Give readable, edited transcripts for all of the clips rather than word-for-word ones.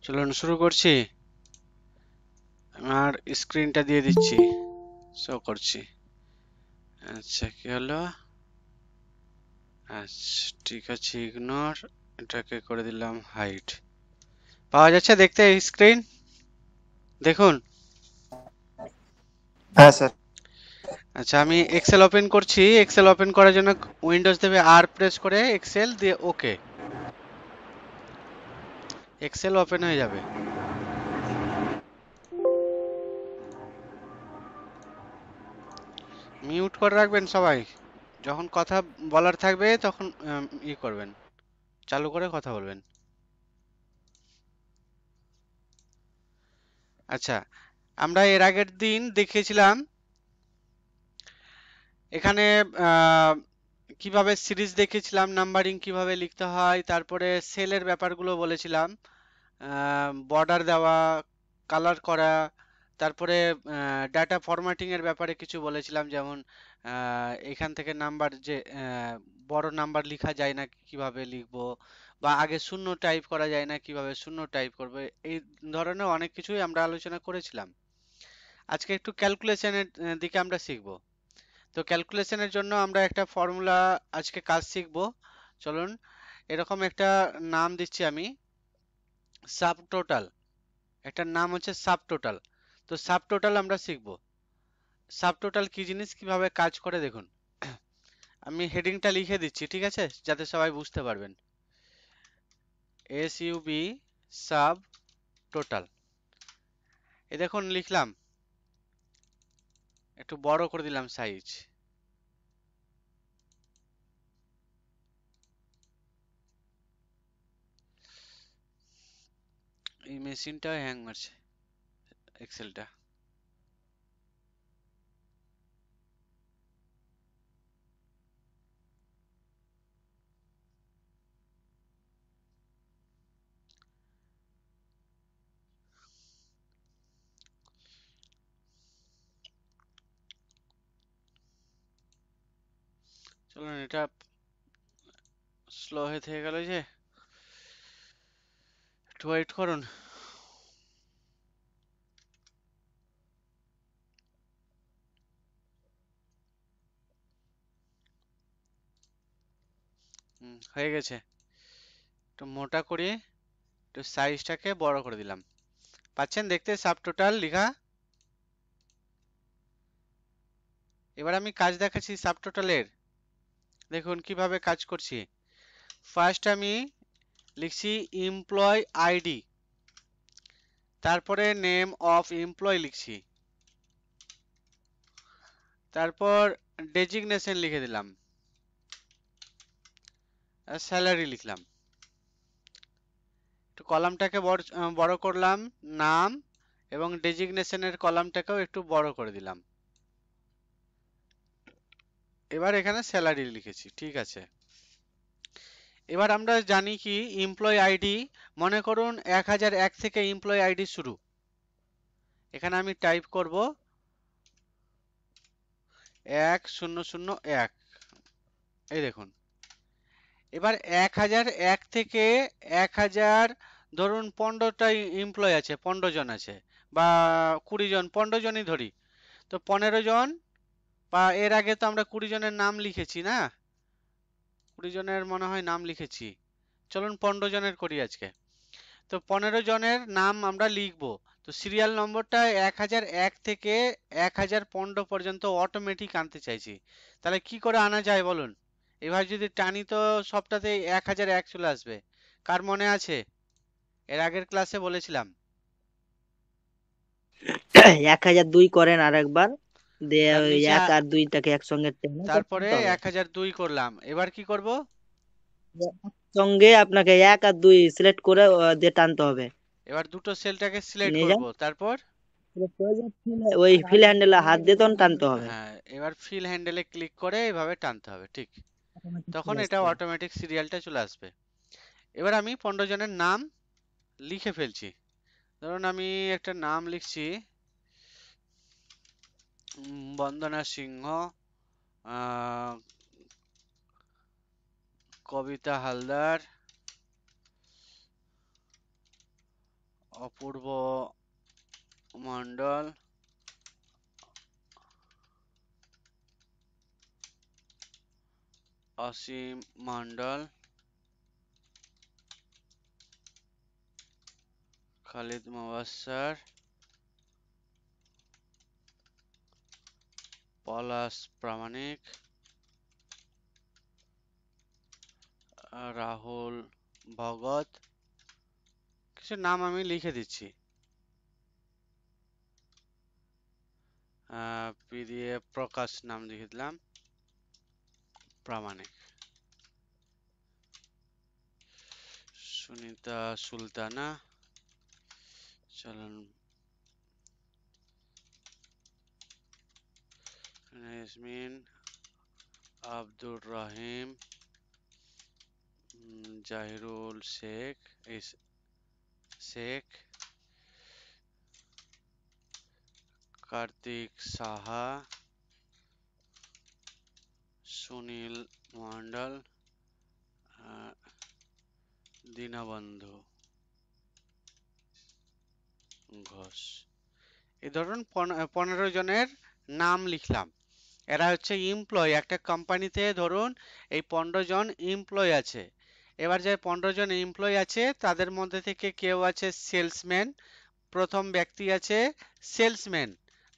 চলুন শুরু করছি। আমার স্ক্রিনটা দিয়ে দিচ্ছি, শো করছি। আচ্ছা, কি হলো? আচ্ছা, ঠিক আছে, ইগনোর। এটাকে করে দিলাম হাইড। পাওয়া যাচ্ছে দেখতে স্ক্রিন? দেখুন। হ্যাঁ স্যার। আচ্ছা, আমি এক্সেল ওপেন করছি। এক্সেল ওপেন করার জন্য উইন্ডোজ দেবে আর প্রেস করে এক্সেল দিয়ে ওকে। এক্সেল ওপেন হয়ে যাবে। মিউট করে রাখবেন সবাই। যখন কথা বলার থাকবে তখন করবেন, চালু করে কথা বলবেন। আচ্ছা, আমরা এর আগের দিন দেখিয়েছিলাম এখানে আহ, কিভাবে সিরিজ দেখিয়েছিলাম, নাম্বারিং কিভাবে লিখতে হয়, তারপরে সেলের ব্যাপারগুলো বলেছিলাম, বর্ডার দেওয়া, কালার করা, তারপরে ডাটা ফরম্যাটিং এর ব্যাপারে কিছু বলেছিলাম, যেমন এখান থেকে নাম্বার যে বড় নাম্বার লেখা যায় না কিভাবে লিখবো, বা আগে শূন্য টাইপ করা যায় না কিভাবে শূন্য টাইপ করবে। এই ধরনের অনেক কিছুই আমরা আলোচনা করেছিলাম। আজকে একটু ক্যালকুলেশনের দিকে আমরা শিখবো। তো ক্যালকুলেশনের জন্য আমরা একটা ফর্মুলা আজকে কাজ শিখব। চলুন, এরকম একটা নাম দিচ্ছি আমি, সাব টোটাল। এটার নাম হচ্ছে সাব টোটাল। তো সাব টোটাল আমরা শিখব। সাব টোটাল কি জিনিস, কিভাবে কাজ করে দেখুন। আমি হেডিংটা লিখে দিচ্ছি, ঠিক আছে, যাতে সবাই বুঝতে পারবেন। SUV sub total. এই দেখুন লিখলাম, একটু বড় করে দিলাম সাইজ। এই মেশিনটা হ্যাং মারছে, এক্সেলটা। চলুন, এটা স্লো হয়ে থেকে গেল যে, একটু ওয়েট করুন। হয়ে গেছে। একটু মোটা করে একটু সাইজটাকে বড় করে দিলাম। পাচ্ছেন দেখতে সাব টোটাল লেখা? এবার আমি কাজ দেখাচ্ছি সাব টোটালের। দেখুন কিভাবে কাজ করছি। ফার্স্ট আমি লিখছি এমপ্লয় আইডি, তারপরে নেম অফ এমপ্লয় লিখছি, তারপর ডেজিগনেশন লিখে দিলাম, আর স্যালারি লিখলাম। একটু কলামটাকে বড় করলাম, নাম এবং ডেজিগনেশনের কলামটাকেও একটু বড় করে দিলাম। এবার এখানে স্যালারি লিখেছি, ঠিক আছে। এবার আমরা জানি কি এমপ্লয় আইডি, মনে করুন 1001 থেকে এমপ্লয় আইডি শুরু। এখানে আমি টাইপ করব 1001। এই দেখুন। এবার 1001 থেকে 1000, ধরুন 15টা এমপ্লয় আছে, 15 জন আছে, বা 20 জন, 15 জনই ধরি। তো 15 জন, বা এর আগে তো আমরা 20 জনের নাম লিখেছি না, 20 জনের মনে হয় নাম লিখেছি। চলুন 15 জনের করি আজকে। তো 15 জনের নাম আমরা লিখবো। তো সিরিয়াল নম্বরটা 1001 থেকে 1015 পর্যন্ত অটোমেটিক আনতে চাইছি। তাহলে কি করে আনা যায় বলুন? এবার যদি টানি তো সবটাতে 1001 চলে আসবে। কার মনে আছে? এর আগের ক্লাসে বলেছিলাম। 1002 করেন আর একবার দিয়ে তার ওই নিচে 1 আর 2টাকে একসঙ্গে টেনে তারপরে টানতে হবে। 1002 করলাম। এবার কি করব? একসঙ্গে আপনাকে 1 আর 2 সিলেক্ট করে দিয়ে টানতে হবে। এবার দুটো সেলটাকে সিলেক্ট নিয়ে করব, যান, তারপর select করে দিয়ে ওই ফিল হ্যান্ডেলে হাত দিয়ে তখন টানতে হবে। হ্যাঁ, এবার ফিল হ্যান্ডেলে ক্লিক করে এভাবে টানতে হবে, ঠিক। Automatic তখন চলে এটা আসবে। অটোমেটিক সিরিয়ালটা চলে আসবে। এবার আমি 15 জনের নাম লিখে ফেলছি। ধরুন আমি একটা নাম লিখছি, বন্দনা সিংহ, আহ, কবিতা হালদার, অপূর্ব মণ্ডল, অসীম মণ্ডল, খালিদ মুবাস্সার, পলাশ প্রামাণিক, রাহুল ভগত। কিছু নাম আমি লিখে দিচ্ছি। পিডিএফ প্রকাশ নাম লিখে দিলাম, প্রামাণিক, সুনিতা সুলতানা, চলুন, ইয়াসমিন, আব্দুর রহিম, জাহিরুল শেখ, শেখ, কার্তিক সাহা, সুনীল মন্ডল, দীনবন্ধু ঘোষ। এই ধরুন 15 জনের নাম লিখলাম। এরা হচ্ছে এমপ্লয়। একটা কোম্পানিতে ধরুন এই 15 জন এমপ্লয় আছে। এবার যে 15 জন এমপ্লয় আছে তাদের মধ্যে থেকে কেউ আছে সেলসম্যান, প্রথম ব্যক্তি আছে সেলসম্যান,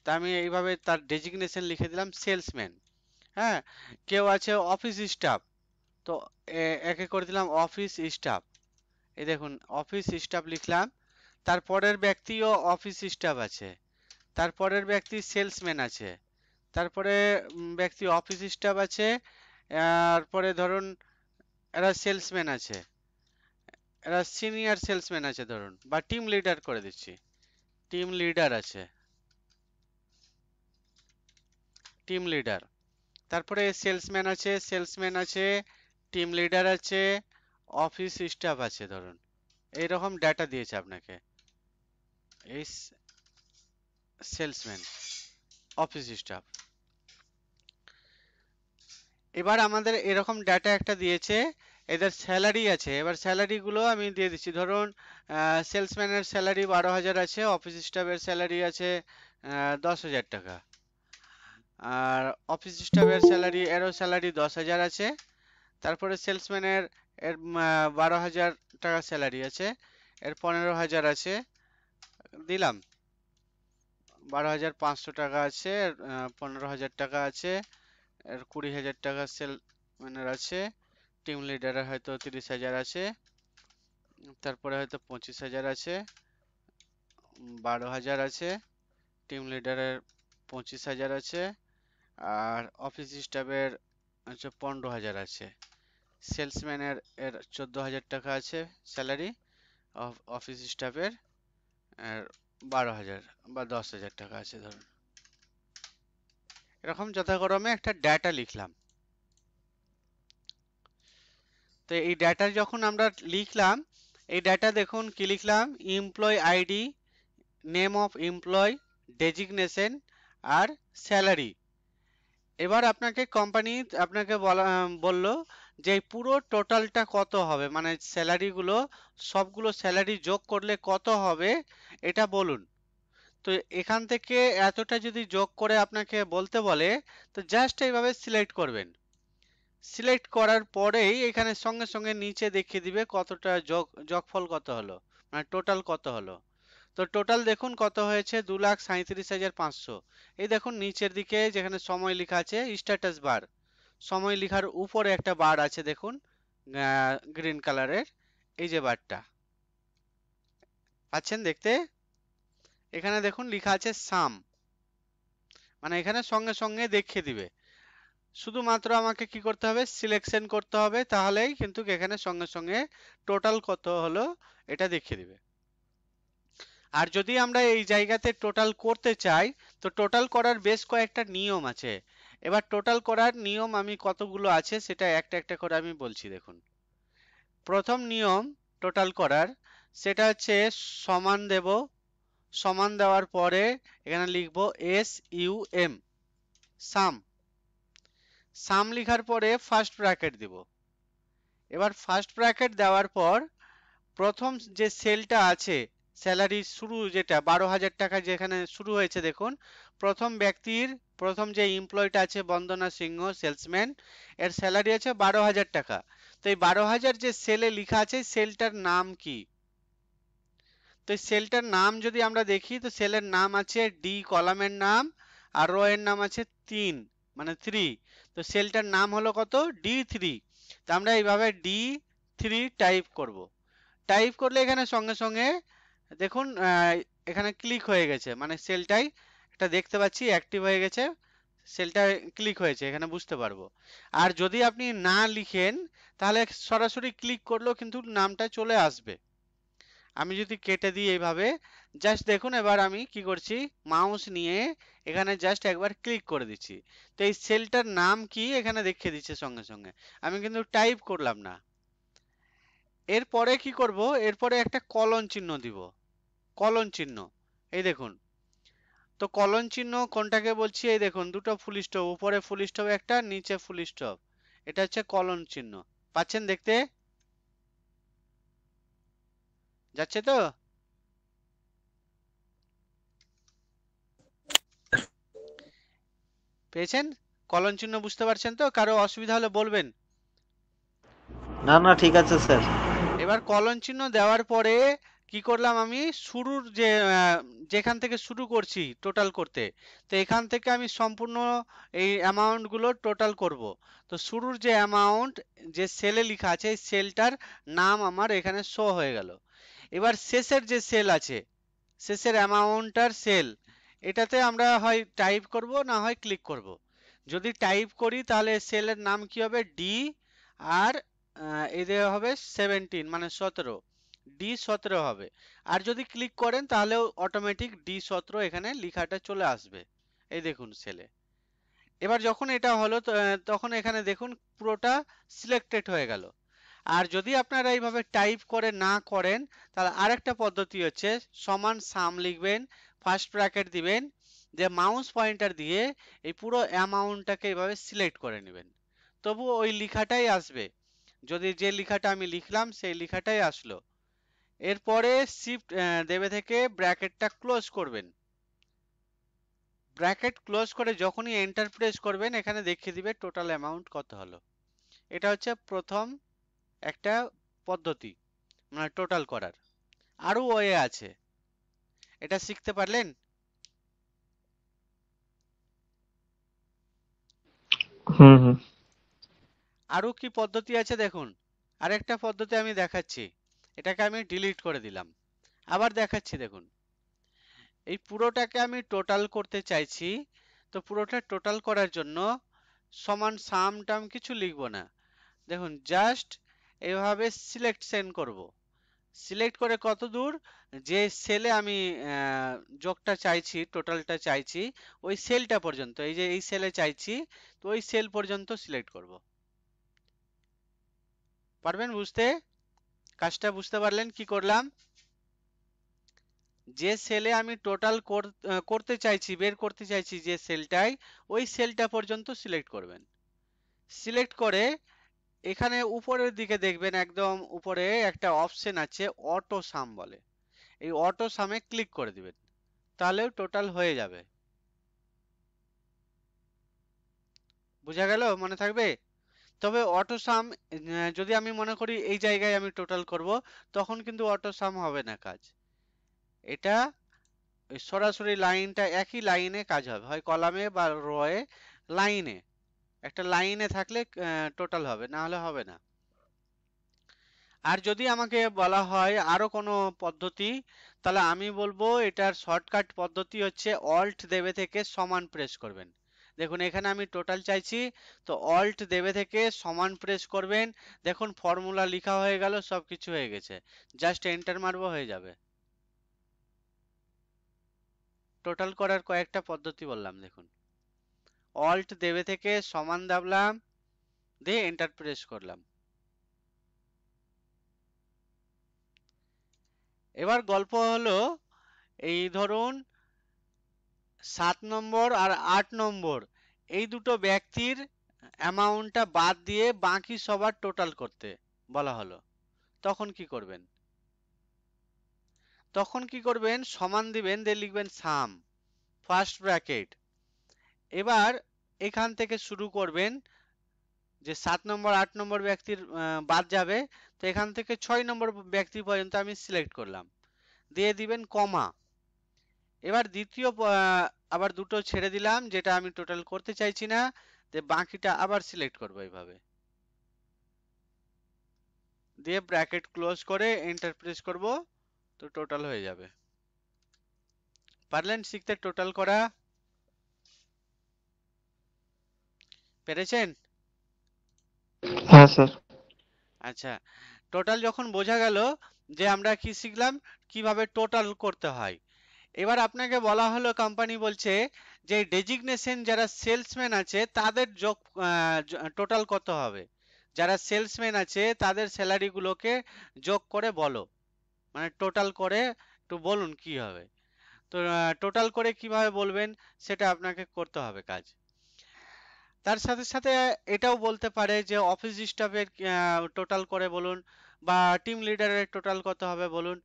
তা আমি এইভাবে তার ডেজিগনেশন লিখে দিলাম সেলসম্যান। হ্যাঁ, কেউ আছে অফিস স্টাফ, তো একে করে দিলাম অফিস স্টাফ। এই দেখুন অফিস স্টাফ লিখলাম। তারপরের ব্যক্তিও অফিস স্টাফ আছে, তারপরের ব্যক্তি সেলসম্যান আছে, তারপরে ব্যক্তি অফিস স্টাফ আছে, তারপরে ধরুন এরা সেলসম্যান আছে, এরা সিনিয়র সেলসম্যান আছে ধরুন, বা টিম লিডার করে দিচ্ছি, টিম লিডার আছে, টিম লিডার। তারপরে সেলসম্যান আছে, সেলসম্যান আছে, টিম লিডার আছে, অফিস স্টাফ আছে ধরুন। এইরকম ডাটা দিয়েছে আপনাকে। এই সেলসম্যান, অফিস স্টাফ। এবার আমাদের এরকম ডাটা একটা দিয়েছে, এদের স্যালারি আছে। এবার স্যালারি গুলো আমি দিয়ে দিচ্ছি। ধরুন সেলসম্যানের স্যালারি 12,000 আছে, অফিস স্টাফের স্যালারি আছে 10,000 টাকা, আর অফিস স্টাফের স্যালারি, এরও স্যালারি 10,000 আছে। তারপরে সেলসম্যানের এর 12,000 টাকা স্যালারি আছে, এর 15,000 আছে, দিলাম 12,500 টাকা আছে, 15,000 টাকা আছে, এর 20,000 টাকা সেলসম্যানের আছে, টিম লিডারের হয়তো 30,000 আছে, তারপরে হয়তো 25,000 আছে, 12,000 আছে, টিম লিডারের 25,000 আছে, আর অফিস স্টাফের হচ্ছে 15,000 আছে, সেলসম্যানের এর 14,000 টাকা আছে স্যালারি, অফিস স্টাফের আর 12,000 বা 10,000 টাকা আছে ধরুন। এরকম যথাক্রমে একটা ডেটা লিখলাম। তো এই ডেটা যখন আমরা লিখলাম, এই ডেটা দেখুন কি লিখলাম, employee ID, name of employee, designation আর স্যালারি। এবার আপনাকে কোম্পানি আপনাকে বললো যে পুরো টোটালটা কত হবে, মানে স্যালারি গুলো, সবগুলো স্যালারি যোগ করলে কত হবে এটা বলুন। তো এখান থেকে এতটা যদি যোগ করে আপনাকে বলতে বলে, তো জাস্ট এইভাবে সিলেক্ট করবেন। সিলেক্ট করার পরেই এখানে সঙ্গে সঙ্গে নিচে দেখিয়ে দিবে কতটা যোগফল কত হলো, মানে টোটাল কত হলো। তো টোটাল দেখুন কত হয়েছে, 2,37,500। এই দেখুন নিচের দিকে যেখানে সময় লেখা আছে স্ট্যাটাস বার, সময় লেখার উপরে একটা বার আছে দেখুন, গ্রিন কালারের, এই যে বারটা পাচ্ছেন দেখতে। এখানে দেখুন লেখা আছে সাম, মানে এখানে সঙ্গে সঙ্গে দেখিয়ে দিবে। শুধুমাত্র আমাকে কি করতে হবে, সিলেকশন করতে হবে, তাহলেই কিন্তু এখানে সঙ্গে সঙ্গে টোটাল কত হলো এটা দেখিয়ে দিবে। আর যদি আমরা এই জায়গাতে টোটাল করতে চাই, তো টোটাল করার বেশ কয়েকটা নিয়ম আছে। এবার টোটাল করার নিয়ম আমি কতগুলো আছে সেটা একটা একটা করে আমি বলছি দেখুন। প্রথম নিয়ম টোটাল করার, সেটা হচ্ছে সমান দেব, সমান দেওয়ার পরে এখানে লিখবো SUM, সাম। সাম লেখার পরে ফার্স্ট ব্র্যাকেট দিব। এবার ফার্স্ট ব্র্যাকেট দেওয়ার পর প্রথম যে সেলটা আছে স্যালারি শুরু যেটা 12,000 টাকা যেখানে শুরু হয়েছে দেখুন, প্রথম ব্যক্তির প্রথম যে এমপ্লয়টা আছে বন্দনা সিংহ সেলসম্যান, এর স্যালারি আছে 12,000 টাকা। তো এই 12,000 যে সেলে লেখা আছে সেলটার নাম কি? তো এই সেলটার নাম যদি আমরা দেখি তো সেলের নাম আছে ডি, কলামের নাম, আর রো এর নাম আছে 3, মানে 3। তো সেলটার নাম হলো কত? D3। তো আমরা এইভাবে D3 টাইপ করব। টাইপ করলে এখানে সঙ্গে সঙ্গে দেখুন এখানে ক্লিক হয়ে গেছে, মানে সেলটাই এটা দেখতে পাচ্ছি অ্যাক্টিভ হয়ে গেছে, সেলটা ক্লিক হয়েছে এখানে বুঝতে পারবো। আর যদি আপনি না লিখেন তাহলে সরাসরি ক্লিক করলেও কিন্তু নামটা চলে আসবে। আমি যদি কেটে দিই এইভাবে, জাস্ট দেখুন এবার আমি কি করছি, মাউস নিয়ে এখানে জাস্ট একবার ক্লিক করে দিচ্ছি, তো এই সেলটার নাম কি এখানে দেখিয়ে দিচ্ছে সঙ্গে সঙ্গে। আমি কিন্তু টাইপ করলাম না। এরপরে কি করব, এরপরে একটা কলন চিহ্ন দিব, কলন চিহ্ন। এই দেখুন, তো কলন চিহ্ন কোনটাকে বলছি, এই দেখুন দুটো ফুল স্টপ, উপরে ফুল স্টপ একটা, নিচে ফুল স্টপ, এটা হচ্ছে কলন চিহ্ন। পাচ্ছেন দেখতে? যাচ্ছে তো? পেয়েছেন? কলন চিহ্ন বুঝতে পারছেন তো? কারো অসুবিধা হলে বলবেন। না না, ঠিক আছে স্যার। এবার কলন চিহ্ন দেওয়ার পরে কি করলাম, আমি শুরুর যে যেখান থেকে শুরু করছি টোটাল করতে, তো এখান থেকে আমি সম্পূর্ণ এই অ্যামাউন্ট গুলো টোটাল করব। তো শুরুর যে অ্যামাউন্ট যে সেলে লেখা আছে এই সেলটার নাম আমার এখানে শো হয়ে গেল। এবার শেষের যে সেল আছে, শেষের অ্যামাউন্টটার সেল, এটাতে আমরা হয় টাইপ করব না হয় ক্লিক করব। যদি টাইপ করি তাহলে সেলের নাম কি হবে? ডি, আর এই দেওয়া হবে 17, মানে 17, D17 হবে। আর যদি ক্লিক করেন তাহলেও অটোমেটিক D17 এখানে লেখাটা চলে আসবে। এই দেখুন সেলে। এবার যখন এটা হলো তখন এখানে দেখুন পুরোটা সিলেক্টেড হয়ে গেল। আর যদি আপনারা এইভাবে টাইপ করে না করেন তাহলে আরেকটা পদ্ধতি হচ্ছে, সমান সাম লিখবেন, ফার্স্ট ব্র্যাকেট দিবেন, যে মাউস পয়েন্টার দিয়ে এই পুরো অ্যামাউন্টটাকে এইভাবে সিলেক্ট করে নেবেন, তবু ওই লেখাটাই আসবে। যদি যে লেখাটা আমি লিখলাম সেই লেখাটাই আসলো। এরপরে শিফট দেবে থেকে ব্র্যাকেটটা ক্লোজ করবেন। ব্র্যাকেট ক্লোজ করে যখনই এন্টার প্রেস করবেন এখানে দেখিয়ে দিবে টোটাল অ্যামাউন্ট কত হলো। এটা হচ্ছে প্রথম একটা পদ্ধতি, মানে টোটাল করার। আরো ওয়ে আছে, এটা শিখতে পারলেন? হুম হুম। আরো কি পদ্ধতি আছে দেখুন, আরেকটা পদ্ধতি আমি দেখাচ্ছি। এটাকে আমি ডিলিট করে দিলাম, আবার দেখাচ্ছি দেখুন। এই পুরোটাকে আমি টোটাল করতে চাইছি, তো পুরোটা টোটাল করার জন্য সমান সাম টাম কিছু লিখবো না, দেখুন জাস্ট এভাবে সিলেকশন করব। সিলেক্ট করে কত দূর, যে সেলে আমি যোগটা চাইছি, টোটালটা চাইছি, ওই সেলটা পর্যন্ত, এই যে এই সেলে চাইছি, তো ওই সেল পর্যন্ত সিলেক্ট করব। পারবেন বুঝতে? কাজটা বুঝতে পারলেন কি করলাম? যে সেলে আমি টোটাল করতে চাইছি, বের করতে চাইছি যে সেলটাই, ওই সেলটা পর্যন্ত সিলেক্ট করবেন। সিলেক্ট করে এখানে উপরের দিকে দেখবেন একদম উপরে একটা অপশন আছে অটো সাম বলে, এই অটো সামে ক্লিক করে দিবেন, তাহলেও টোটাল হয়ে যাবে। বোঝা গেল? মনে থাকবে? তবে অটো সাম যদি আমি মনে করি এই জায়গায় আমি টোটাল করব, তখন কিন্তু অটো সাম হবে না কাজ। এটা ওই সরাসরি লাইনটা একই লাইনে কাজ হবে, হয় কলামে বা রয়ে, লাইনে, একটা লাইনে থাকলে টোটাল হবে, না হলে হবে না। আর যদি আমাকে বলা হয় আরো কোনো পদ্ধতি, তাহলে আমি বলবো এটার শর্টকাট পদ্ধতি হচ্ছে অল্ট দেবে থেকে সমান প্রেস করবেন। দেখুন এখানে আমি টোটাল চাইছি, তো অল্ট দেবে থেকে সমান প্রেস করবেন, দেখুন ফর্মুলা লেখা হয়ে গেল, সবকিছু হয়ে গেছে, জাস্ট এন্টার মারবো হয়ে যাবে। টোটাল করার কয়েকটা পদ্ধতি বললাম দেখুন, অল্ট দেবে থেকে সমান দাবলাম, দিয়ে এন্টার প্রেস করলাম। এবার গল্প হলো, এই ধরুন 7 নম্বর আর 8 নম্বর এই দুটো ব্যক্তির অ্যামাউন্টটা বাদ দিয়ে বাকি সবার টোটাল করতে বলা হলো, তখন কি করবেন? তখন কি করবেন, সমান দিবেন, দিয়ে লিখবেন সাম ফার্স্ট ব্র্যাকেট। এবার এখান থেকে শুরু করবেন, যে 7 নম্বর 8 নম্বর ব্যক্তির বাদ যাবে, তো এখান থেকে 6 নম্বর ব্যক্তি পর্যন্ত আমি সিলেক্ট করলাম, দিয়ে দিবেন কমা। এবার দ্বিতীয় আবার দুটো ছেড়ে দিলাম যেটা আমি টোটাল করতে চাইছি না, যে বাকিটা আবার সিলেক্ট করবো এইভাবে, দিয়ে ব্র্যাকেট ক্লোজ করে এন্টার প্রেস করব, তো টোটাল হয়ে যাবে। পারলেন শিখতে টোটাল করা? পেরেছেন? হ্যাঁ স্যার। আচ্ছা, টোটাল যখন বোঝা গেল যে আমরা কি শিখলাম, কিভাবে টোটাল করতে হয়। এবার আপনাকে বলা হলো, কোম্পানি বলছে যে ডেজিগনেশন যারা সেলসম্যান আছে তাদের যোগ টোটাল কত হবে, যারা সেলসম্যান আছে তাদের স্যালারি গুলোকে যোগ করে বলো, মানে টোটাল করে একটু বলুন কি হবে। তো টোটাল করে কিভাবে বলবেন সেটা আপনাকে করতে হবে কাজ। তার সাথে সাথে এটাও বলতে পারে যে অফিস স্টাফের টোটাল করে বলুন, বা টিম লিডারের টোটাল কত হবে বলুন।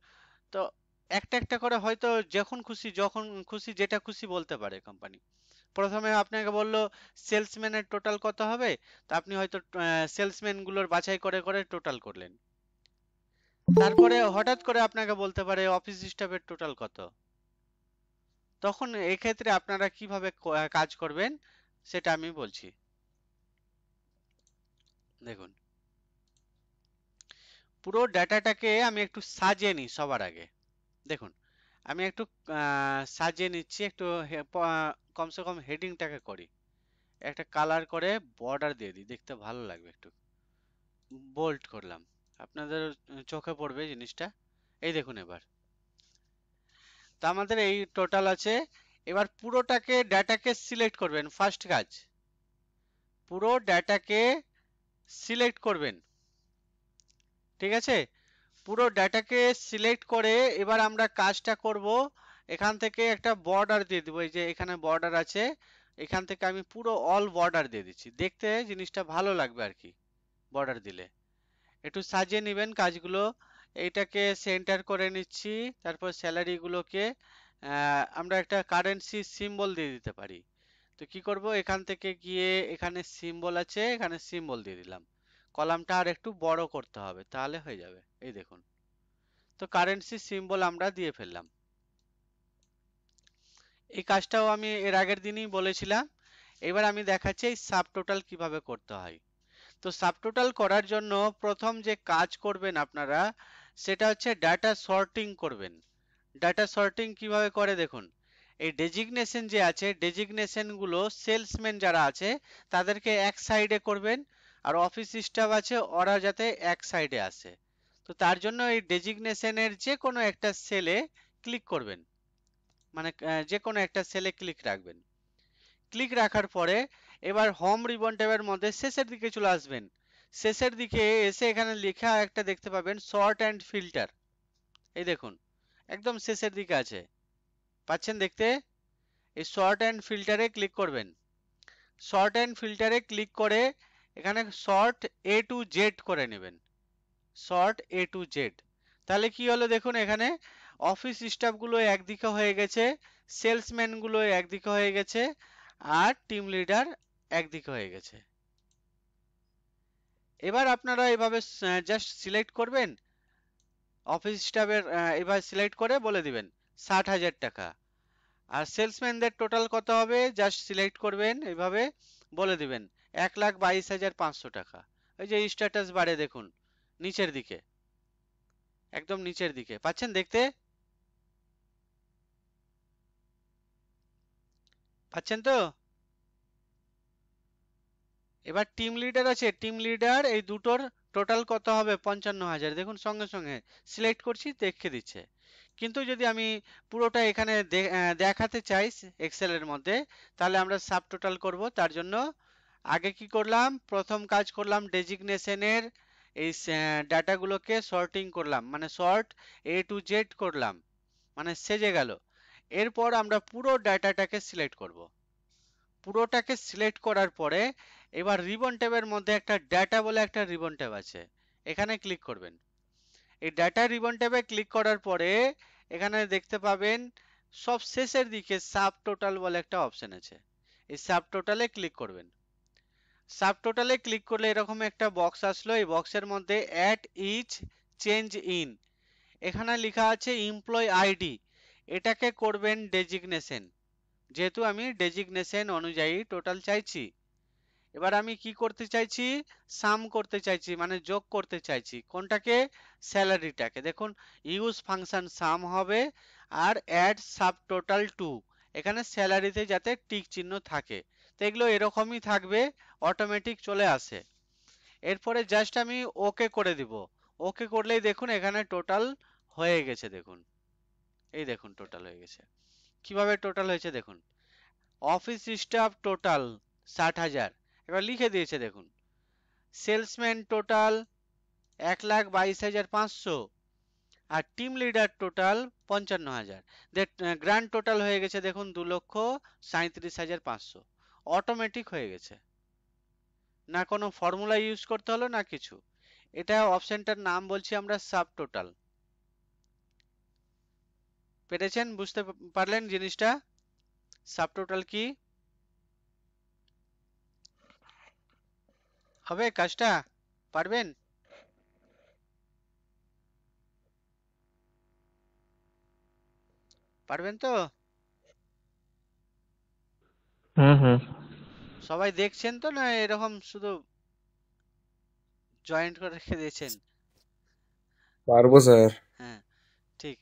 তো একটা একটা করে হয়তো যখন খুশি যখন খুশি যেটা খুশি বলতে পারে কোম্পানি। প্রথমে আপনাকে বললো সেলসম্যানের টোটাল কত হবে, তো আপনি হয়তো সেলসম্যান গুলোর বাছাই করে করে টোটাল করলেন। তারপরে হঠাৎ করে আপনাকে বলতে পারে অফিস স্টাফের টোটাল কত। তখন এক্ষেত্রে আপনারা কিভাবে কাজ করবেন সেটা আমি বলছি। দেখুন, পুরো ডাটাটাকে আমি একটু সাজিয়ে নিই সবার আগে। দেখুন, আমি একটু সাজিয়ে নিচ্ছি, একটু কমসে কম হেডিংটাকে করি, একটা কালার করে বর্ডার দিয়ে দিই, দেখতে ভালো লাগবে, একটু বোল্ড করলাম, আপনাদের চোখে পড়বে জিনিসটা। এই দেখুন, এবার তো আমাদের এই টোটাল আছে। এবার পুরোটাকে ডাটাকে সিলেক্ট করবেন, ফার্স্ট কাজ পুরো ডাটাকে সিলেক্ট করবেন, ঠিক আছে? পুরো ডাটাকে সিলেক্ট করে এবার আমরা কাজটা করব, এখান থেকে একটা বর্ডার দিয়ে দিব, এই যে এখানে বর্ডার আছে, এখান থেকে আমি পুরো অল বর্ডার দিয়ে দিচ্ছি, দেখতে জিনিসটা ভালো লাগবে আর কি বর্ডার দিলে। একটু সাজিয়ে নেবেন কাজগুলো। এইটাকে সেন্টার করে নিচ্ছি। তারপর স্যালারি গুলোকে আমরা একটা কারেন্সি সিম্বল দিয়ে দিতে পারি। তো কি করব, এখান থেকে গিয়ে এখানে সিম্বল আছে, এখানে সিম্বল দিয়ে দিলাম। কলামটা আর একটু বড় করতে হবে, তাহলে হয়ে যাবে। এই দেখুন, তো কারেন্সি সিম্বল আমরা দিয়ে ফেললাম। এই কাজটাও আমি এর আগের দিনই বলেছিলাম। এবার আমি দেখাচ্ছি এই সাব টোটাল কিভাবে করতে হয়। তো সাবটোটাল করার জন্য প্রথম যে কাজ করবেন আপনারা, সেটা হচ্ছে ডাটা সর্টিং করবেন। ডাটা সর্টিং কিভাবে করে দেখুন, এই ডেজিগনেশন যে আছে, ডেজিগনেশন গুলো সেলসম্যান যারা আছে তাদেরকে এক সাইডে করবেন, আর অফিস স্টাফ আছে ওরা যাতে এক সাইডে আসে। তো তার জন্য এই ডেজিগনেশনের যে কোনো একটা সেলে ক্লিক করবেন, মানে যে কোনো একটা সেলে ক্লিক রাখবেন। ক্লিক রাখার পরে এবার হোম রিবন ট্যাবের মধ্যে শেষের দিকে চলে আসবেন। শেষের দিকে এসে এখানে লেখা একটা দেখতে পাবেন, সর্ট অ্যান্ড ফিল্টার। এই দেখুন, একদম শেষের দিকে আছে, পাচ্ছেন দেখতে? এই সর্ট অ্যান্ড ফিল্টারে ক্লিক করবেন। সর্ট অ্যান্ড ফিল্টারে ক্লিক করে এখানে সর্ট এ টু জেড করে নেবেন, সর্ট এ টু জেড। তাহলে কি হলো দেখুন, এখানে অফিস স্টাফ গুলো একদিকে হয়ে গেছে, সেলসম্যান গুলো একদিকে হয়ে গেছে, আর টিম লিডার একদিকে হয়ে গেছে। এবার আপনারা এভাবে জাস্ট সিলেক্ট করবেন, অফিস স্টাফের এবার সিলেক্ট করে বলে দিবেন 60,000 টাকা। আর সেলসম্যানদের টোটাল কত হবে জাস্ট সিলেক্ট করবেন, এইভাবে বলে দিবেন 1,22,500 টাকা। এই যে স্ট্যাটাস বারে দেখুন নিচের দিকে, একদম নিচের দিকে, পাচ্ছেন দেখতে? পাচ্ছেন তো? এবার টিম লিডার আছে, টিম লিডার এই দুটোর টোটাল কত হবে, 55,000। দেখুন সঙ্গে সঙ্গে সিলেক্ট করছি, দেখে দিচ্ছে। কিন্তু যদি আমি পুরোটা এখানে দেখাতে চাই এক্সেলের মধ্যে, তাহলে আমরা সাব টোটাল করব। তার জন্য আগে কি করলাম, প্রথম কাজ করলাম ডেজিগনেশনের এই ডাটাগুলোকে সর্টিং করলাম, মানে সর্ট এ টু জেড করলাম, মানে সেজে গেল। এরপর আমরা পুরো ডাটাটাকে সিলেক্ট করব। পুরোটাকে সিলেক্ট করার পরে এবার রিবন ট্যাবের মধ্যে একটা ডাটা বলে একটা রিবন ট্যাব আছে, এখানে ক্লিক করবেন। এই ডাটা রিবন ট্যাবে ক্লিক করার পরে এখানে দেখতে পাবেন সব শেষের দিকে সাব টোটাল বলে একটা অপশন আছে, এই সাব টোটালে ক্লিক করবেন। সাব টোটালে ক্লিক করলে এরকম একটা বক্স আসলো, এই বক্সের মধ্যে অ্যাড ইচ চেঞ্জ ইন, এখানে লেখা আছে এমপ্লয় আইডি, এটাকে করবেন ডেজিগনেশন, যেহেতু আমি ডেজিগনেশন অনুযায়ী টোটাল চাইছি। এবার আমি কি করতে চাইছি, সাম করতে চাইছি, মানে যোগ করতে চাইছি কোনটাকে, স্যালারিটাকে। দেখুন ইউজ ফাংশন সাম হবে আর অ্যাড সাব টোটাল টু, এখানে স্যালারিতে যাতে টিক চিহ্ন থাকে, তো এগুলো এরকমই থাকবে, অটোমেটিক চলে আসে। এরপরে জাস্ট আমি ওকে করে দিব, ওকে করলেই দেখুন এখানে টোটাল হয়ে গেছে। দেখুন এই দেখুন টোটাল হয়ে গেছে। কিভাবে টোটাল হয়েছে দেখুন, অফিস স্টাফ টোটাল 60,000, এবার লিখে দিয়েছে দেখুন। সেলসম্যান টোটাল 1,22,500 আর team leader total 55,000, grand total হয়ে গেছে দেখুন 2,37,500, অটোমেটিক হয়ে গেছে, না কোনো ফর্মুলা ইউজ করতে হলো না কিছু। এটা অপশনটার নাম বলছি আমরা সাব টোটাল। পেরেছেন, বুঝতে পারলেন জিনিসটা সাব টোটাল কি হবে, কাজটা পারবেন? পারবেন তো? হুম। সবাই দেখছেন তো, না এরকম শুধু জয়েন্ট করে রেখে দিয়েছেন? পারবো স্যার। হ্যাঁ, ঠিক।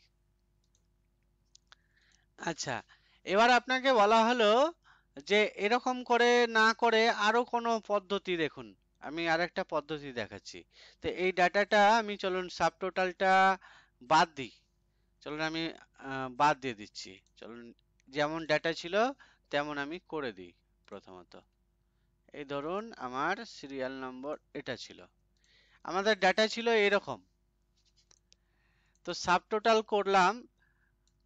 আচ্ছা, এবার আপনাকে বলা হলো যে এরকম করে না করে আরো কোনো পদ্ধতি দেখুন, আমি আরেকটা পদ্ধতি দেখাচ্ছি। তো এই ডাটাটা আমি, চলুন সাব টোটালটা বাদ দিই, চলুন আমি বাদ দিয়ে দিচ্ছি, চলুন যেমন ডাটা ছিল তেমন আমি করে দিই। প্রথমত এই ধরুন আমার সিরিয়াল নম্বর এটা ছিল, আমাদের ডাটা ছিল এরকম, তো সাব টোটাল করলাম,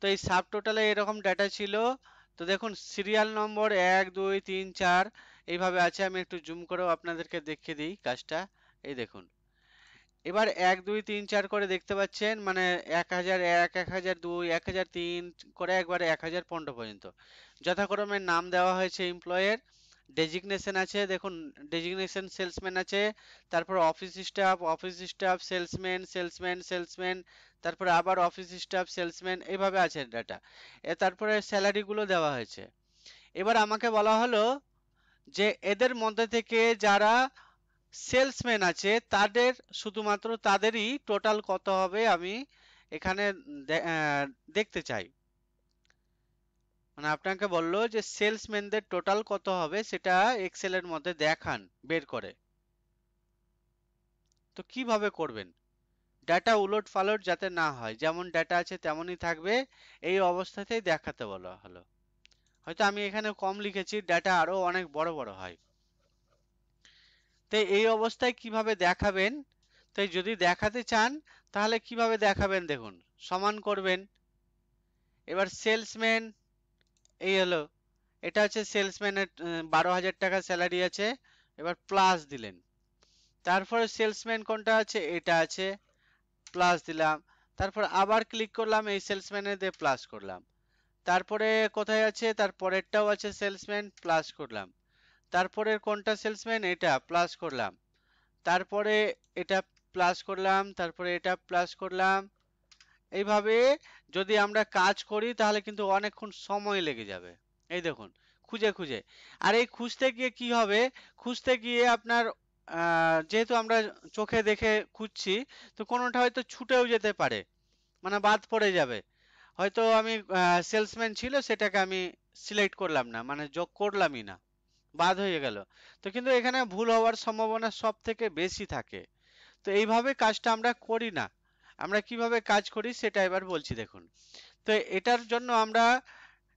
তো এই সাব টোটালে এরকম ডাটা ছিল। তো দেখুন সিরিয়াল নম্বর 1 2 3 4 এইভাবে আছে, আমি একটু জুম করেও আপনাদেরকে দেখিয়ে দিই কাজটা। এই দেখুন এবার 1 2 3 4 করে দেখতে পাচ্ছেন, মানে 1001 1002 1003 করে একবারে 1015 পর্যন্ত যথাক্রমে নাম দেওয়া হয়েছে এমপ্লয়ের। ডেজিগনেশন আছে দেখুন, ডেজিগনেশন সেলসম্যান আছে, তারপর office staff salesman salesman salesman, তারপরে আবার অফিস স্টাফ সেলসম্যান, এইভাবে আছে ডাটা। তারপরে স্যালারি গুলো দেওয়া হয়েছে। এবার আমাকে বলা হলো যে এদের মধ্যে থেকে যারা সেলসম্যান আছে তাদের, শুধুমাত্র তাদেরই টোটাল কত হবে আমি এখানে দেখতে চাই। মানে আপনাকে বললো যে সেলসম্যানদের টোটাল কত হবে সেটা এক্সেল এর মধ্যে দেখান বের করে। তো কিভাবে করবেন, ডাটা উলট পালট যাতে না হয়, যেমন ডাটা আছে তেমনই থাকবে, এই অবস্থাতেই দেখাতে বলা হলো। হয়তো আমি এখানে কম লিখেছি, ডাটা আরো অনেক বড় বড় হয়। তো এই অবস্থায় কিভাবে দেখাবেন, তাই যদি দেখাতে চান তাহলে কিভাবে দেখাবেন দেখুন, সমান করবেন। এবার সেলসম্যান এই হলো, এটা হচ্ছে সেলসম্যানের 12,000 টাকা স্যালারি আছে, এবার প্লাস দিলেন। তারপরে সেলসম্যান কোনটা আছে, এটা আছে, প্লাস দিলাম। তারপর আবার ক্লিক করলাম, এই সেলসম্যানে দিয়ে প্লাস করলাম। তারপরে কোথায় আছে, তার পরেরটাও আছে সেলসম্যান, প্লাস করলাম। তারপরে কোনটা সেলসম্যান, এটা প্লাস করলাম। তারপরে এটা প্লাস করলাম, তারপরে এটা প্লাস করলাম। এইভাবে যদি আমরা কাজ করি তাহলে কিন্তু অনেকক্ষণ সময় লেগে যাবে। এই দেখুন খুঁজে খুঁজে, আর এই খুঁজতে গিয়ে কি হবে, খুঁজতে গিয়ে আপনার যেহেতু আমরা চোখে দেখে খুঁজছি, তো কোনোটা হয়তো ছুটেও যেতে পারে, মানে বাদ পড়ে যাবে। হয়তো আমি সেলসম্যান ছিল সেটাকে আমি সিলেক্ট করলাম না, মানে যোগ করলামই না, বাদ হয়ে গেল। তো কিন্তু এখানে ভুল হওয়ার সম্ভাবনা সব থেকে বেশি থাকে। তো এইভাবে কাজটা আমরা করি না, আমরা কিভাবে কাজ করি সেটা এবার বলছি দেখুন। তো এটার জন্য আমরা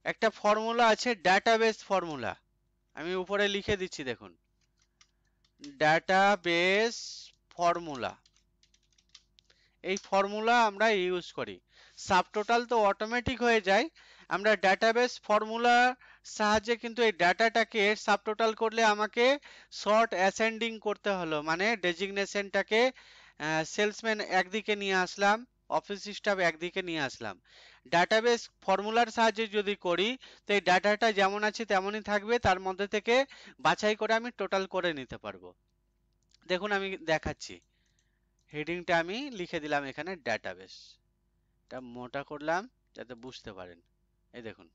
একটা ফর্মুলা আছে, ডাটাবেস ফর্মুলা, আমি উপরে লিখে দিচ্ছি দেখুন, ডাটাবেস ফর্মুলা। এই ফর্মুলা আমরা ইউজ করি, সাবটোটাল তো অটোমেটিক হয়ে যায়, আমরা ডাটাবেস ফর্মুলার সাহায্যে কিন্তু এই ডাটাটাকে সাবটোটাল করলে আমাকে শর্ট অ্যাসেন্ডিং করতে হলো, মানে ডেজিগনেশনটাকে সেলসম্যান একদিকে নিয়ে আসলাম, অফিস স্টাফ একদিকে নিয়ে আসলাম। ডাটাবেস ফর্মুলার সাহায্যে যদি করি তো এই ডাটাটা যেমন আছে তেমনই থাকবে, তার মধ্যে থেকে বাছাই করে আমি টোটাল করে নিতে পারবো। দেখুন আমি দেখাচ্ছি, হেডিংটা আমি লিখে দিলাম এখানে ডাটাবেস, এটা মোটা করলাম যাতে বুঝতে পারেন। এই দেখুন,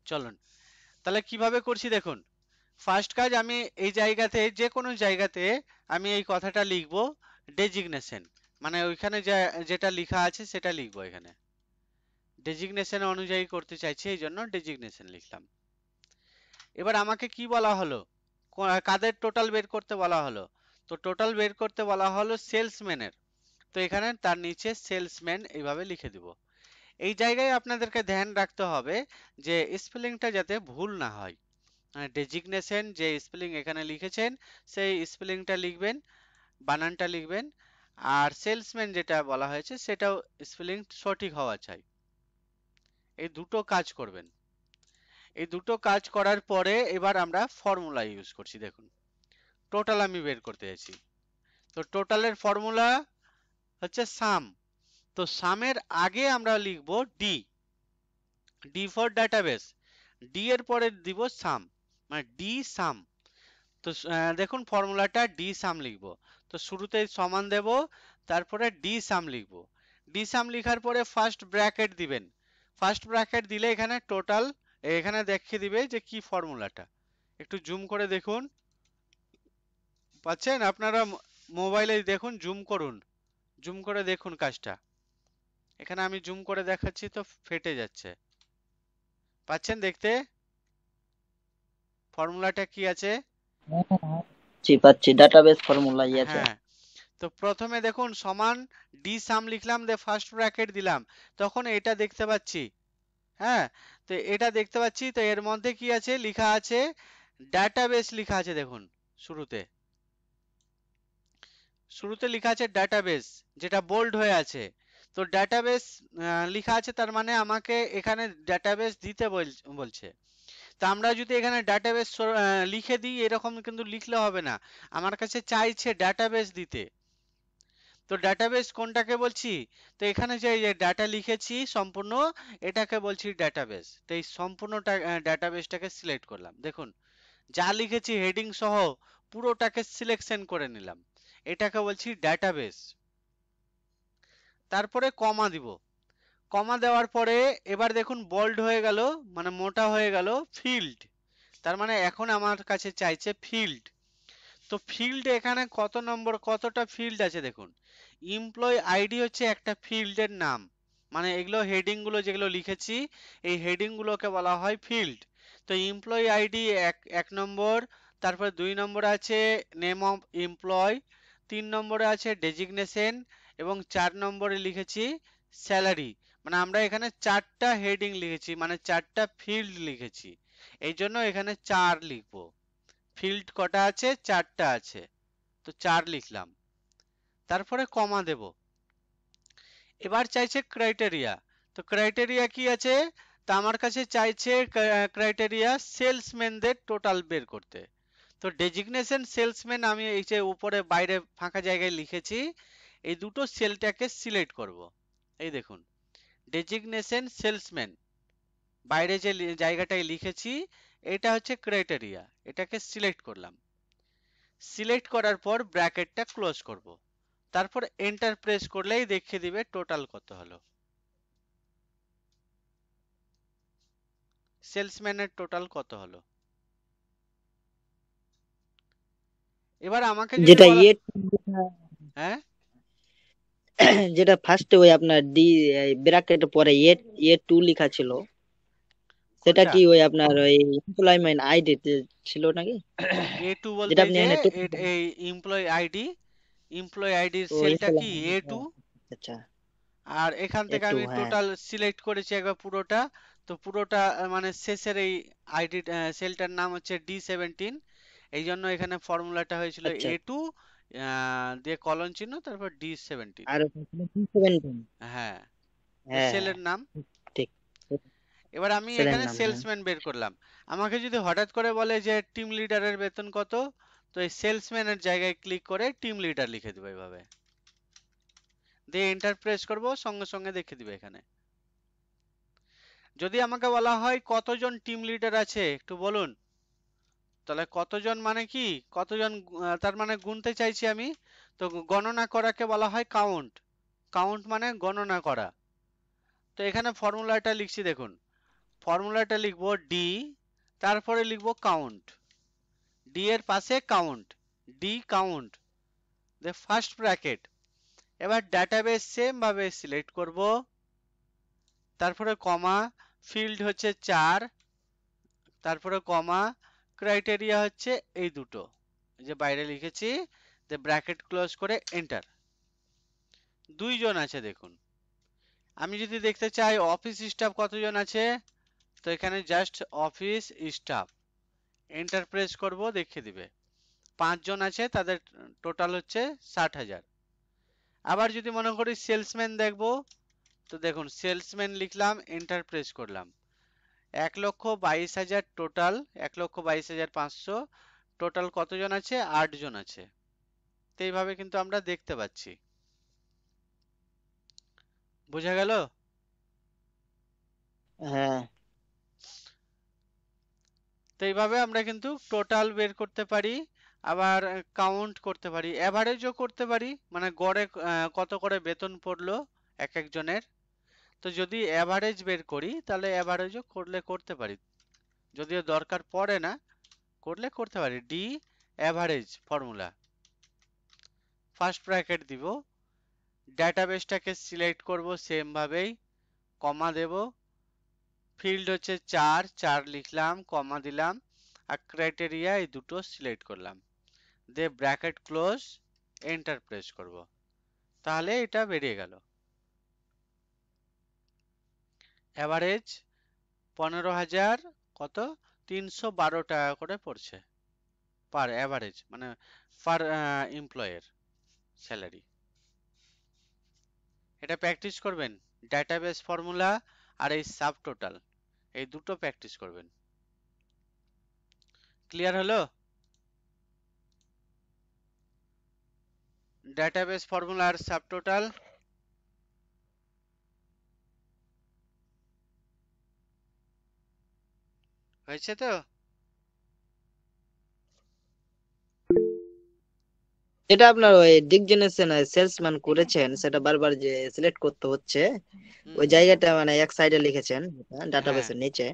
চলুন তাহলে কিভাবে করছি দেখুন। ফার্স্ট কাজ, আমি এই জায়গাতে যে কোনো জায়গাতে আমি এই কথাটা লিখবো ডেজিগনেশন, মানে ওইখানে যেটা লেখা আছে সেটা লিখবো। এখানে ডেজিগনেশন অনুযায়ী করতে চাইছি, এই জন্য ডেজিগনেশন লিখলাম। এবার আমাকে কি বলা হলো, কাদের টোটাল বের করতে বলা হলো? তো টোটাল বের করতে বলা হলো সেলসম্যানের, তো এখানে তার নিচে সেলসম্যান এইভাবে লিখে দিব। এই জায়গায় আপনাদেরকে ধ্যান রাখতে হবে যে স্পেলিংটা যাতে ভুল না হয়। ডেজিগনেশন যে স্পেলিং এখানে লিখেছেন সেই স্পেলিংটা লিখবেন, বানানটা লিখবেন, আর সেলসম্যান যেটা বলা হয়েছে সেটাও স্পেলিং সঠিক হওয়া চাই। এই দুটো কাজ করবেন। এই দুটো কাজ করার পরে এবার আমরা ফর্মুলা ইউজ করছি। দেখুন টোটাল আমি বের করতে যাচ্ছি, তো টোটালের ফর্মুলা হচ্ছে সাম। তো সামের আগে আমরা লিখব D, D for database, D এর পরে দিব সাম, মানে ডি সাম। তো দেখুন ফর্মুলাটা ডি সাম লিখবো, তো শুরুতে সমান দেব, তারপরে ডি সাম লিখবো। ডি সাম লিখার পরে ফার্স্ট ব্র্যাকেট দিবেন, ফার্স্ট ব্র্যাকেট দিলে এখানে টোটাল এখানে দেখিয়ে দিবে যে কি ফর্মুলাটা। একটু জুম করে দেখুন, পাচ্ছেন আপনারা? মোবাইলে দেখুন, জুম করুন, জুম করে দেখুন কাজটা। এখানে আমি জুম করে দেখাচ্ছি তো ফেটে যাচ্ছে, পাচ্ছেন দেখতে ফর্মুলাটা কি আছে? জি পাচ্ছি, ডাটাবেস ফর্মুলা আছে। হ্যাঁ, তো প্রথমে দেখুন সমান ডি সাম লিখলাম, দিয়ে ফার্স্ট ব্র্যাকেট দিলাম, তখন এটা দেখতে পাচ্ছি। হ্যাঁ, তো এটা দেখতে পাচ্ছি, তো এর মধ্যে কি আছে লেখা আছে, ডাটাবেস লেখা আছে। দেখুন শুরুতে শুরুতে লেখা আছে ডাটাবেস, যেটা বোল্ড হয়ে আছে। তো ডাটাবেস লেখা আছে, তার মানে আমাকে এখানে ডাটাবেস দিতে বলছে। তা আমরা যদি এখানে ডাটাবেস লিখে দিই, এরকম কিন্তু লিখলে হবে না, আমার কাছে চাইছে ডাটাবেস দিতে। তো ডাটাবেস কোনটাকে বলছি, তো এখানে যে ডাটা লিখেছি সম্পূর্ণ, এটাকে বলছি ডাটাবেস। তো এই সম্পূর্ণটা ডাটাবেসটাকে সিলেক্ট করলাম। দেখুন যা লিখেছি হেডিং সহ পুরোটাকে সিলেকশন করে নিলাম, এটাকে বলছি ডাটাবেস। তারপরে কমা দিব, কমা দেওয়ার পরে এবার দেখুন বোল্ড হয়ে গেল, মানে মোটা হয়ে গেল ফিল্ড, তার মানে এখন আমার কাছে চাইছে ফিল্ড। তো ফিল্ড এখানে কত নম্বর, কতটা ফিল্ড আছে দেখুন। এমপ্লয় আইডি হচ্ছে একটা ফিল্ডের নাম, মানে এগুলো হেডিং গুলো যেগুলো লিখেছি এই হেডিং গুলোকে বলা হয় ফিল্ড। তো এমপ্লয় আইডি এক নম্বর, তারপর 2 নম্বরে আছে নেম অফ এমপ্লয়, 3 নম্বরে আছে ডেজিগনেশন, এবং 4 নম্বরে লিখেছি স্যালারি। মানে আমরা এখানে 4টা হেডিং লিখেছি, মানে 4টা ফিল্ড লিখেছি, এই জন্য এখানে 4 লিখবো। ফিল্ড কটা আছে, 4টা আছে, তো 4 লিখলাম, তারপরে কমা দেব। এবার চাইছে ক্রাইটেরিয়া, তো ক্রাইটেরিয়া কি আছে, তা আমার কাছে চাইছে ক্রাইটেরিয়া সেলসম্যানদের টোটাল বের করতে। তো ডেজিগনেশন সেলসম্যান আমি এই যে উপরে বাইরে ফাঁকা জায়গায় লিখেছি, এই দুটো সেলটাকে সিলেক্ট করব। এই দেখুন ডেজিগনেশন সেলসম্যান, বাইরে যে জায়গাটায় লিখেছি এটা হচ্ছে ক্রাইটেরিয়া, এটাকে সিলেক্ট করলাম। সিলেক্ট করার পর ব্র্যাকেটটা ক্লোজ করব, তারপর এন্টার প্রেস করলেই দেখিয়ে দিবে টোটাল কত হলো, সেলসম্যানের টোটাল কত হলো। এবার আমাকে যদি যেটা বলা, ইয়ে হ্যাঁ যেটা ফার্স্টে ওই আপনার ডি ব্র্যাকেটের পরে এ টু লেখা ছিল, সেটা কোনটা? কি ওই আপনার ওই এমপ্লয়মেন্ট আইডি ছিল নাকি? A2 যেটা বলতে আপনি যে এখানে এই এমপ্লয় আইডি, এমপ্লয় আইডির ও সেলটা কি employment, A2। আচ্ছা আর এখান থেকে একটু আমি হ্যাঁ। টোটাল সিলেক্ট করেছি একবার পুরোটা, তো পুরোটা মানে শেষের এই আইডি সেলটার নাম হচ্ছে D17, এই জন্য এখানে ফর্মুলাটা হয়েছিল আচ্ছা, A2 দিয়ে কলন চিহ্ন তারপর D17। আর ওখানে ছিল P17। হ্যাঁ, তো হ্যাঁ হ্যাঁ সেলের নাম। ঠিক, এবার আমি ছেলের এখানে নাম হ্যাঁ। সেলসম্যান বের করলাম। আমাকে যদি হঠাৎ করে বলে যে টিম লিডারের বেতন কত, তো এই সেলসম্যানের জায়গায় ক্লিক করে টিম লিডার লিখে দেবো এইভাবে। দিয়ে এন্টার প্রেস করব, সঙ্গে সঙ্গে দেখিয়ে দিবে এখানে। যদি আমাকে বলা হয় কতজন টিম লিডার আছে একটু বলুন, তাহলে কতজন মানে কি, কতজন তার মানে গুনতে চাইছি আমি, তো গণনা করাকে বলা হয় কাউন্ট। কাউন্ট মানে গণনা করা। তো এখানে ফর্মুলাটা লিখছি দেখুন, ফর্মুলাটা লিখবো ডি, তারপরে লিখবো কাউন্ট, ডি এর পাশে count, D count, the first bracket. এবার ডাটাবেস সেম ভাবে সিলেক্ট করব, তারপরে কমা, ফিল্ড হচ্ছে 4, তারপরে কমা, ক্রাইটেরিয়া হচ্ছে এই দুটো যে বাইরে লিখেছি, যে ব্র্যাকেট ক্লোজ করে এন্টার। দুইজন আছে দেখুন। আমি যদি দেখতে চাই অফিস স্টাফ কতজন আছে, তো এখানে just office staff, enter press করব, দেখিয়ে দিবে 5 জন আছে, তাদের টোটাল হচ্ছে 60,000। আবার যদি মনে করি সেলসম্যান দেখবো, তো দেখুন সেলসম্যান লিখলাম, এন্টার প্রেস করলাম, 1,22,000 টোটাল, 1,22,500 টোটাল। কতজন আছে? 8 জন আছে। তো এইভাবে কিন্তু আমরা দেখতে পাচ্ছি। বোঝা গেল? হ্যাঁ তো এইভাবে আমরা কিন্তু টোটাল বের করতে পারি, আবার কাউন্ট করতে পারি, এভারেজও করতে পারি, মানে গড়ে কত করে বেতন পড়লো এক একজনের। তো যদি এভারেজ বের করি তাহলে এভারেজও করতে পারি, যদিও দরকার পড়ে না, করতে পারি। D average formula, first bracket দিব, ডাটাবেসটাকে সিলেক্ট করব সেম ভাবেই, কমা দেব, ফিল্ড হচ্ছে 4 লিখলাম, কমা দিলাম, আর ক্রাইটেরিয়া এই দুটো সিলেক্ট করলাম, দিয়ে ব্র্যাকেট ক্লোজ, এন্টার প্রেস করব, তাহলে এটা বেরিয়ে গেল। এভারেজ 15,000 কত, 312 টাকা করে পড়ছে পার এভারেজ, মানে পার এমপ্লয়ের স্যালারি। এটা প্র্যাকটিস করবেন, ডাটাবেস ফর্মুলা আর এই সাব টোটাল, এই দুটো প্র্যাকটিস করবেন। ক্লিয়ার হলো? ডাটাবেস ফর্মুলা আর সাব টোটাল। হয়েছে তো? যেটা আপনার ওই ডিকজেনেশন সেলসম্যান করেছেন, সেটা বারবার যে সিলেক্ট করতে হচ্ছে, হুম ওই হুম, জায়গাটা মানে এক সাইডে লিখেছেন হ্যাঁ, ডাটাবেসের নিচে,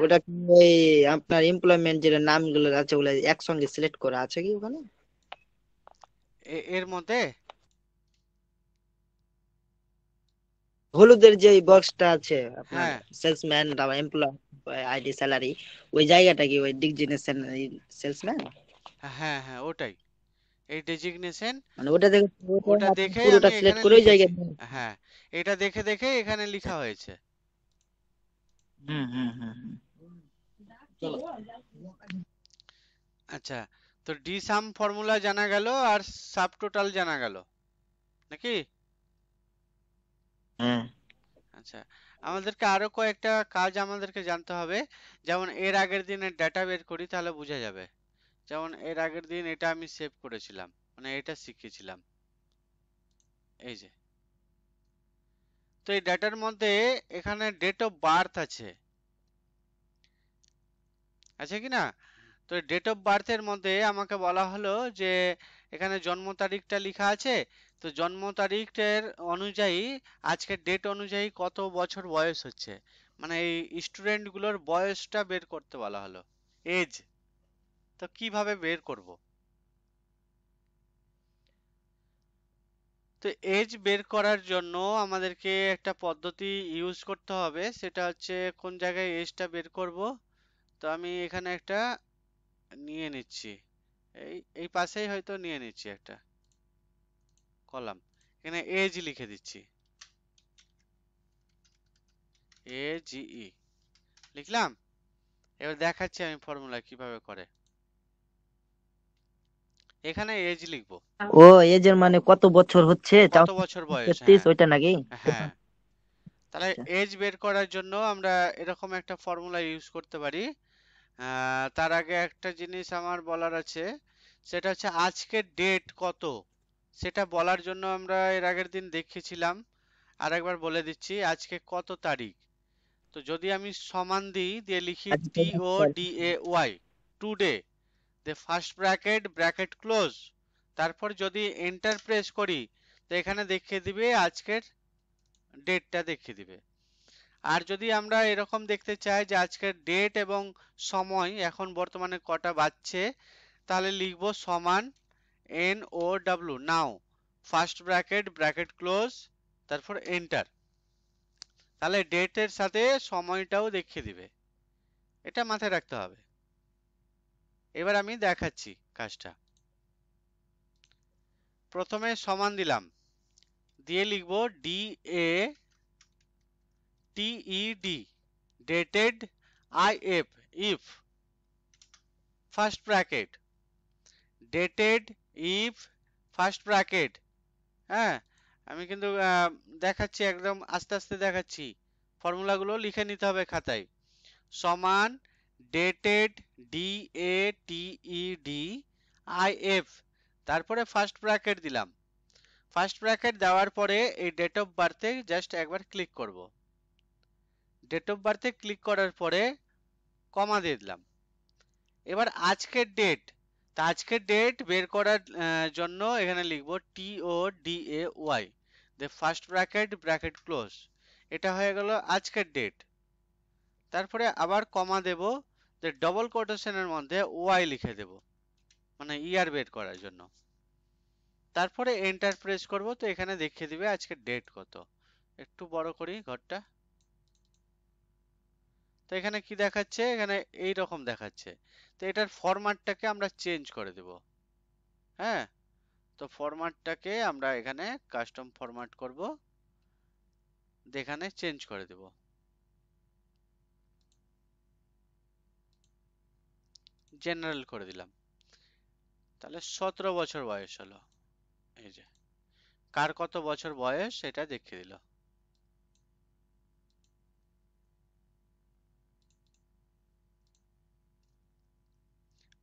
ওটা কি ওই আপনার এমপ্লয়মেন্ট যে নামগুলো আছে ওগুলো একসঙ্গে সিলেক্ট করা আছে কি ওখানে? এর মধ্যে হলুদের যে বক্সটা আছে আপনার হ্যাঁ সেলসম্যান তারপর এমপ্লয় আইডি স্যালারি, ওই জায়গাটা কি ওই ডিকজেনেশন সেলসম্যান? হ্যাঁ হ্যাঁ ওটাই, এই ডেজিগনেশন, মানে ওটা দেখে ওটা ওটা দেখেই পুরোটা আমি সিলেক্ট এখানে করে ওই লিখেছি। জায়গায়। হ্যাঁ, এটা দেখে দেখে এখানে লেখা হয়েছে। হুম হুম হুম হুম। আচ্ছা, তো ডি সাম ফর্মুলা জানা গেল আর সাব টোটাল জানা গেল নাকি? হ্যাঁ আচ্ছা, আমাদেরকে আরো কয়েকটা কাজ আমাদেরকে জানতে হবে। যেমন এর আগের দিনের ডাটা বের করি, তাহলে বোঝা যাবে। যেমন এর আগের দিন এটা আমি সেভ করেছিলাম, মানে এটা শিখেছিলাম, এই যে। তো এই ডাটার মধ্যে এখানে ডেট অফ বার্থ আছে, আছে কি না? তো ডেট অফ বার্থের মধ্যে আমাকে বলা হলো যে এখানে জন্ম তারিখটা লেখা আছে, তো জন্ম তারিখের অনুযায়ী আজকের ডেট অনুযায়ী কত বছর বয়স হচ্ছে, মানে এই স্টুডেন্ট গুলোর বয়সটা বের করতে বলা হলো, এজ। তো কিভাবে বের করব? তো এজ বের করার জন্য আমাদেরকে একটা পদ্ধতি ইউজ করতে হবে, সেটা হচ্ছে কোন জায়গায় এজটা বের করব। তো আমি এখানে একটা নিয়ে নিচ্ছি, এই এই পাশেই হয়তো নিয়ে নিচ্ছি একটা কলাম, এখানে এজ লিখে দিচ্ছি, এ জিই লিখলাম। এবার দেখাচ্ছি আমি ফর্মুলা কিভাবে করে। এখানে এজ লিখবো, ও এজের মানে কত বছর হচ্ছে কত বছর বয়স, 34 হ্যাঁ ওইটা নাকি? হ্যাঁ। তাহলে আচ্ছা। এজ বের করার জন্য আমরা এরকম একটা ফর্মুলা ইউজ করতে পারি। তার আগে একটা জিনিস আমার বলার আছে, সেটা হচ্ছে আজকের ডেট কত, সেটা বলার জন্য আমরা এর আগের দিন দেখিয়েছিলাম। আরেকবার বলে দিচ্ছি, আজকে কত তারিখ। তো যদি আমি সমান দিই, দিয়ে লিখি আজকে T O sir D A Y, today, দিয়ে ফার্স্ট ব্র্যাকেট ব্র্যাকেট ক্লোজ, তারপর যদি এন্টার প্রেস করি, তো এখানে দেখিয়ে দিবে আজকের ডেটটা দেখিয়ে দিবে। আর যদি আমরা এরকম দেখতে চাই যে আজকের ডেট এবং সময় এখন বর্তমানে কটা বাজছে, তাহলে লিখবো সমান এন ও ডাব্লিউ, নাও, ফার্স্ট ব্র্যাকেট ব্র্যাকেট ক্লোজ, তারপর এন্টার। তাহলে ডেটের সাথে সময়টাও দেখিয়ে দিবে। এটা মাথায় রাখতে হবে। এবার আমি দেখাচ্ছি কাজটা। প্রথমে সমান দিলাম, দিয়ে লিখবো D A T E D, dated, I F, if, first bracket, dated, if, first bracket. হ্যাঁ, আমি কিন্তু দেখাচ্ছি, একদম আস্তে আস্তে দেখাচ্ছি। ফর্মুলাগুলো লিখে নিতে হবে খাতায়। সমান dated, D A T E D, I F, তারপরে ফার্স্ট ব্র্যাকেট দিলাম। ফার্স্ট ব্র্যাকেট দেওয়ার পরে এই ডেট অফ বার্থে জাস্ট একবার ক্লিক করব। ডেট অফ বার্থে ক্লিক করার পরে কমা দিয়ে দিলাম। এবার আজকের ডেট, তা আজকের ডেট বের করার জন্য এখানে লিখব T O D A Y, দে ফার্স্ট ব্র্যাকেট ব্র্যাকেট ক্লোজ। এটা হয়ে গেল আজকের ডেট। তারপরে আবার কমা দেব, যে ডবল কোটেশনের মধ্যে ওয়াই লিখে দেব, মানে ইয়ার বের করার জন্য। তারপরে এন্টার প্রেস করব, তো এখানে দেখিয়ে দিবে আজকের ডেট কত। একটু বড় করি ঘরটা। তো এখানে কি দেখাচ্ছে, এখানে এই রকম দেখাচ্ছে। তো এটার ফরম্যাটটাকে আমরা চেঞ্জ করে দেব। হ্যাঁ, তো ফরম্যাটটাকে আমরা এখানে কাস্টম ফরম্যাট করব, এখানে চেঞ্জ করে দেব। জেনারেল করে দিলাম। তাহলে 17 বছর বয়স হলো। এই যে কার কত বছর বয়স সেটা দেখিয়ে দিল।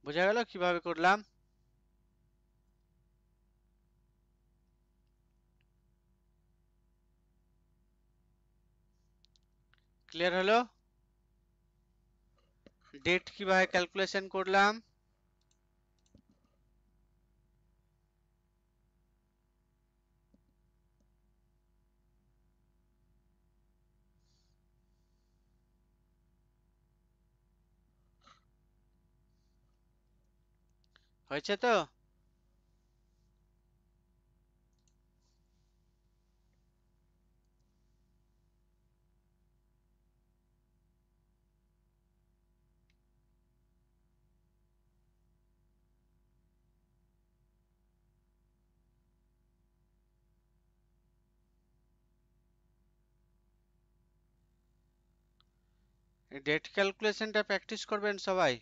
বোঝা গেল কিভাবে করলাম? ক্লিয়ার হলো? ডেট কিভাবে ক্যালকুলেশন করলাম? হয়েছে তো? ডেট ক্যালকুলেশনটা প্র্যাকটিস করবেন সবাই।